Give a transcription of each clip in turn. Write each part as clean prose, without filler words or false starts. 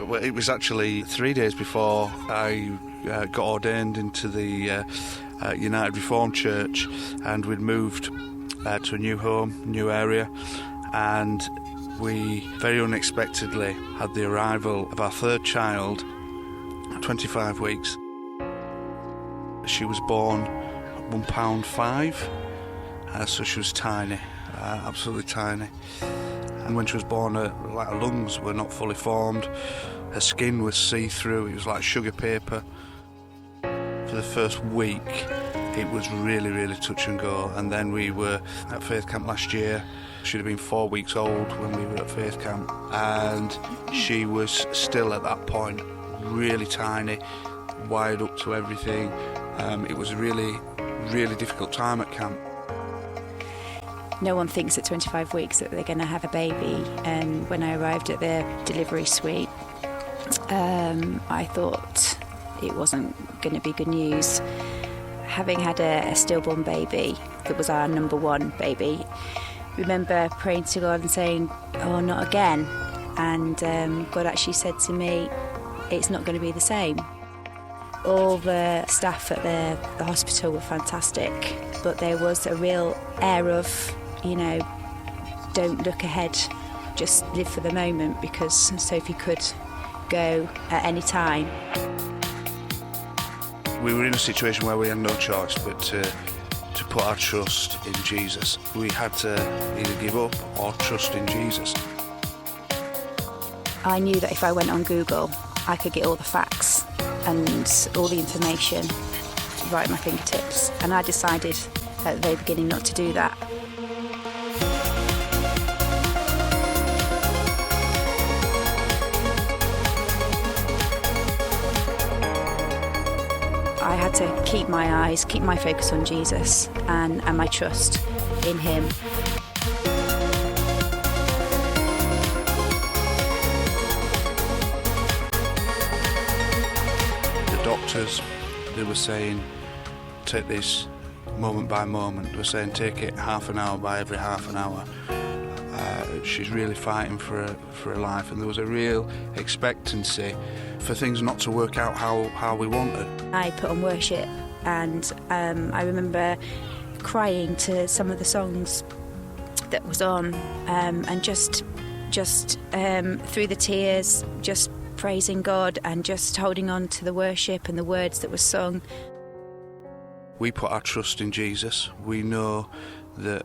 Well, it was actually 3 days before I got ordained into the United Reformed Church, and we'd moved to a new home, new area, and we very unexpectedly had the arrival of our third child, 25 weeks. She was born at £1.5, so she was tiny, absolutely tiny. And when she was born, her lungs were not fully formed. Her skin was see-through. It was like sugar paper. For the first week, it was really, really touch and go. And then we were at Faith Camp last year. She'd have been 4 weeks old when we were at Faith Camp. And she was still at that point really tiny, wired up to everything. It was a really, really difficult time at camp. No one thinks at 25 weeks that they're going to have a baby, and when I arrived at the delivery suite, I thought it wasn't going to be good news. Having had a stillborn baby that was our number one baby, remember praying to God and saying, "Oh, not again," and God actually said to me, "It's not going to be the same." All the staff at the hospital were fantastic, but there was a real air of, don't look ahead, just live for the moment, because Sophie could go at any time. We were in a situation where we had no choice but to put our trust in Jesus. We had to either give up or trust in Jesus. I knew that if I went on Google, I could get all the facts and all the information right at my fingertips, and I decided at the very beginning not to do that. I had to keep my focus on Jesus and my trust in him. The doctors, they were saying, take this moment by moment. They were saying, take it half an hour by every half an hour. She's really fighting for her life, and there was a real expectancy for things not to work out how we wanted. I put on worship, and I remember crying to some of the songs that was on, and just through the tears, just praising God and just holding on to the worship and the words that were sung. We put our trust in Jesus. We know that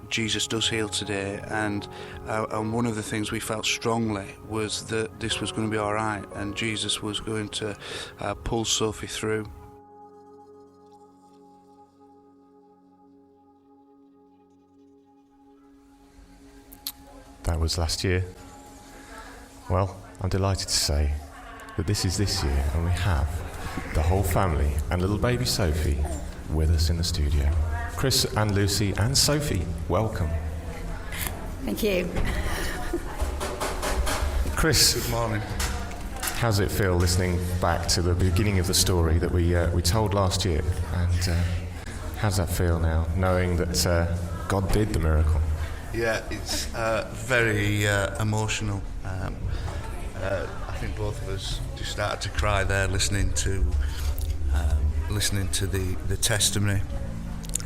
Jesus does heal today, and one of the things we felt strongly was that this was going to be all right, and Jesus was going to pull Sophie through. That was last year. Well, I'm delighted to say that this is this year, and we have the whole family and little baby Sophie with us in the studio. Chris and Lucy and Sophie, welcome. Thank you. Chris, Good morning. how does it feel listening back to the beginning of the story that we told last year? And how does that feel now, knowing that God did the miracle? Yeah, it's very emotional. I think both of us just started to cry there, listening to the testimony.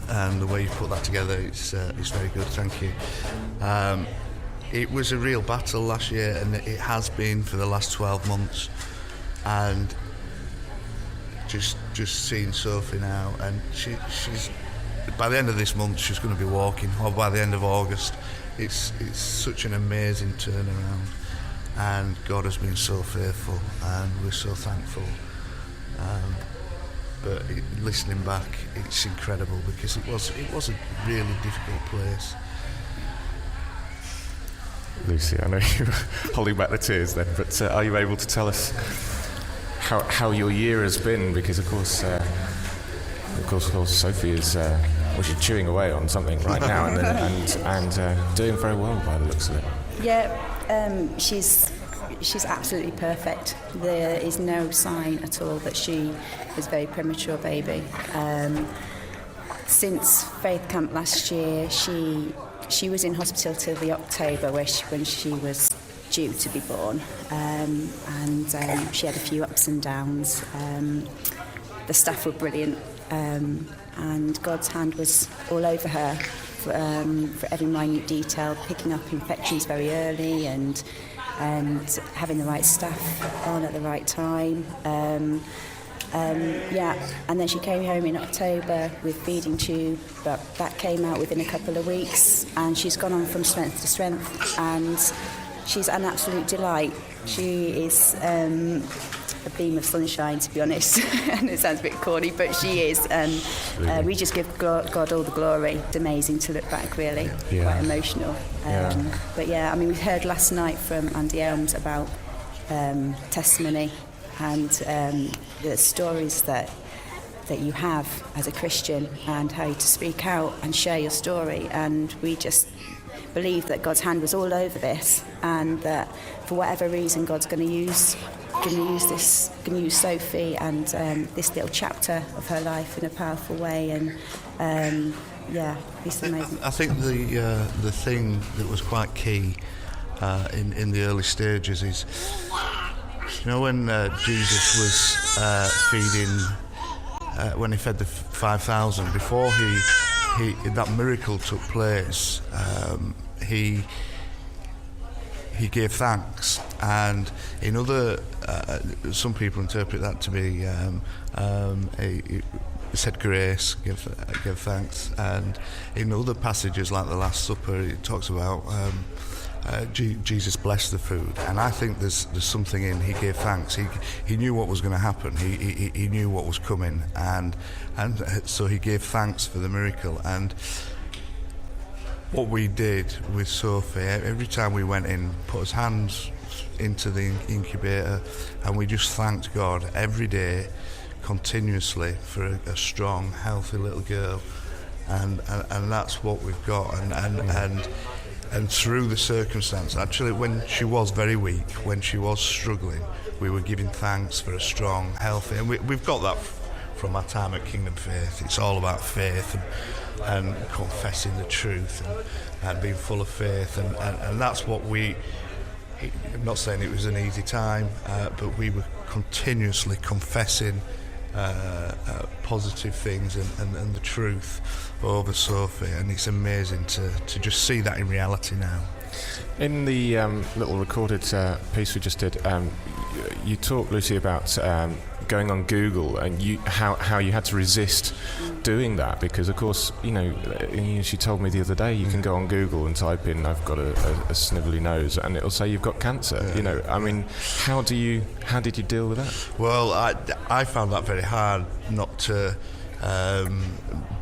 And the way you put that together, it's very good, thank you. It was a real battle last year, and it has been for the last 12 months. And just seeing Sophie now, and she's by the end of this month she's going to be walking, or by the end of August. It's such an amazing turnaround, and God has been so faithful, and we're so thankful. But listening back, it's incredible, because it was a really difficult place. Lucy, I know you were holding back the tears then, but are you able to tell us how your year has been? Because of course, Sophie is she's chewing away on something right now, and doing very well by the looks of it. Yeah, she's absolutely perfect. There is no sign at all that she was a very premature baby. Since Faith Camp last year, she was in hospital till the October when she was due to be born, and she had a few ups and downs. The staff were brilliant, and God's hand was all over her for every minute detail, picking up infections very early and having the right staff on at the right time. And then she came home in October with feeding tube, but that came out within a couple of weeks, and she's gone on from strength to strength, and she's an absolute delight. She is a beam of sunshine, to be honest. And it sounds a bit corny, but she is, and we just give God all the glory. It's amazing to look back, really. Quite emotional. But yeah, I mean, we heard last night from Andy Elms about testimony and the stories that you have as a Christian, and how to speak out and share your story. And we just believe that God's hand was all over this, and that for whatever reason God's going to use Sophie and this little chapter of her life in a powerful way. And it's amazing. I think the thing that was quite key in the early stages is, when Jesus was feeding, when he fed the 5,000, before he that miracle took place, he gave thanks, and in other some people interpret that to be he said grace, give thanks, and in other passages like the Last Supper, it talks about Jesus blessed the food, and I think there's something in he gave thanks. He knew what was going to happen. He knew what was coming, and so he gave thanks for the miracle. And what we did with Sophie, every time we went in, put his hands into the incubator, and we just thanked God every day, continuously, for a strong, healthy little girl, and that's what we've got. And through the circumstance, actually, when she was very weak, when she was struggling, we were giving thanks for a strong, healthy, and we've got that from our time at Kingdom Faith. It's all about faith and confessing the truth and being full of faith, and that's what I'm not saying it was an easy time, but we were continuously confessing positive things and the truth over Sophie, and it's amazing to just see that in reality now. In the little recorded piece we just did, you talked, Lucy, about going on Google, and how you had to resist doing that, because of course, she told me the other day, you can go on Google and type in, I've got a snivelly nose, and it'll say you've got cancer. I mean, how did you deal with that? Well, I found that very hard not to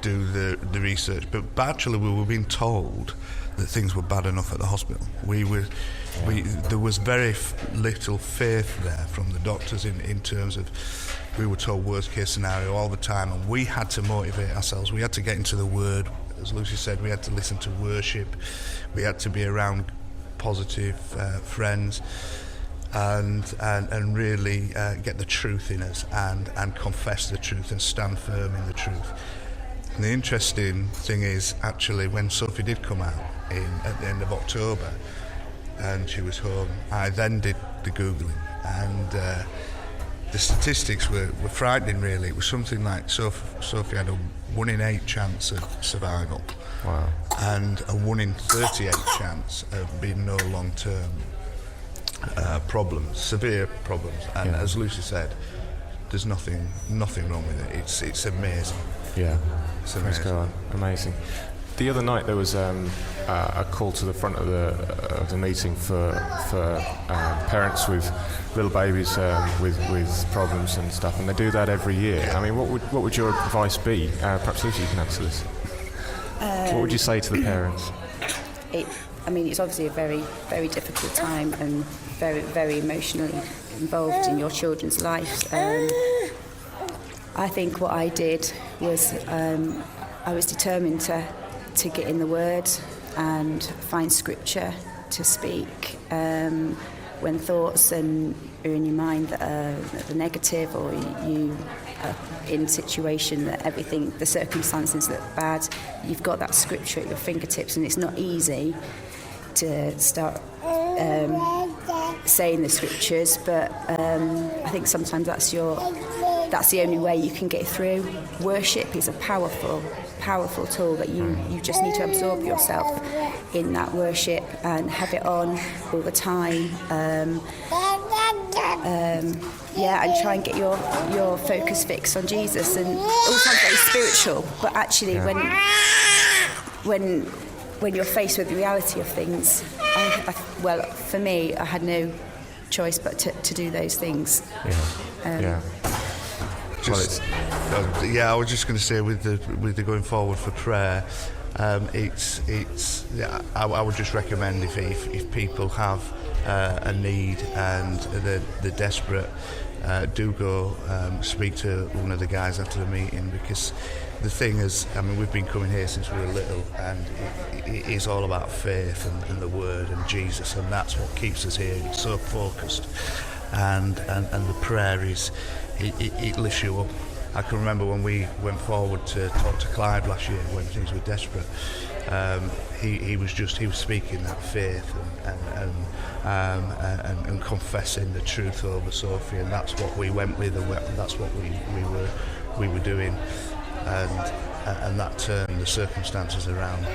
do the research, but actually we were being told that things were bad enough at the hospital. There was very little faith there from the doctors in terms of, we were told worst case scenario all the time, and we had to motivate ourselves. We had to get into the Word, as Lucy said. We had to listen to worship. We had to be around positive friends, and really get the truth in us, and confess the truth and stand firm in the truth. And the interesting thing is, actually, when Sophie did come out at the end of October, and she was home, I then did the Googling, and the statistics were frightening, really. It was something like Sophie had a 1 in 8 chance of survival. Wow. And a 1 in 38 chance of being no long-term problems, severe problems. And as Lucy said, there's nothing wrong with it. It's amazing. Yeah, it's amazing. Let's go on. Amazing. The other night there was a call to the front of the meeting for parents with little babies with problems and stuff, and they do that every year. I mean, what would your advice be? Perhaps Lucy, you can answer this. What would you say to the parents? It's obviously a very, very difficult time, and very, very emotionally involved in your children's lives. I think what I did was I was determined to get in the Word and find scripture to speak when thoughts are in your mind that are negative, or you are in a situation that the circumstances look bad. You've got that scripture at your fingertips, and it's not easy to start saying the scriptures, but I think sometimes that's the only way you can get through. Worship is a powerful tool that you just need to absorb yourself in that worship and have it on all the time. And try and get your focus fixed on Jesus. And it all sounds very spiritual, but actually when you're faced with the reality of things, for me, I had no choice but to do those things. I was just going to say with the going forward for prayer, I would just recommend if people have a need and they're desperate, do go speak to one of the guys after the meeting, because the thing is, I mean, we've been coming here since we were little, and it is all about faith and the Word and Jesus, and that's what keeps us here. It's so focused, and the prayer is it lifts you up. I can remember when we went forward to talk to Clive last year when things were desperate. He was speaking that faith and confessing the truth over Sophie, and that's what we went with, and that's what we were doing, and that turned the circumstances around.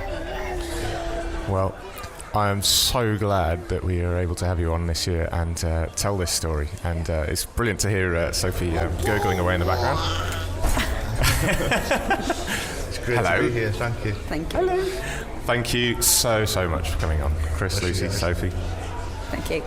Well, I am so glad that we are able to have you on this year and tell this story. And it's brilliant to hear Sophie gurgling away in the background. It's great to be here. Thank you. Thank you. Hello. Thank you so much for coming on. Chris, Lucy, Sophie. Thank you.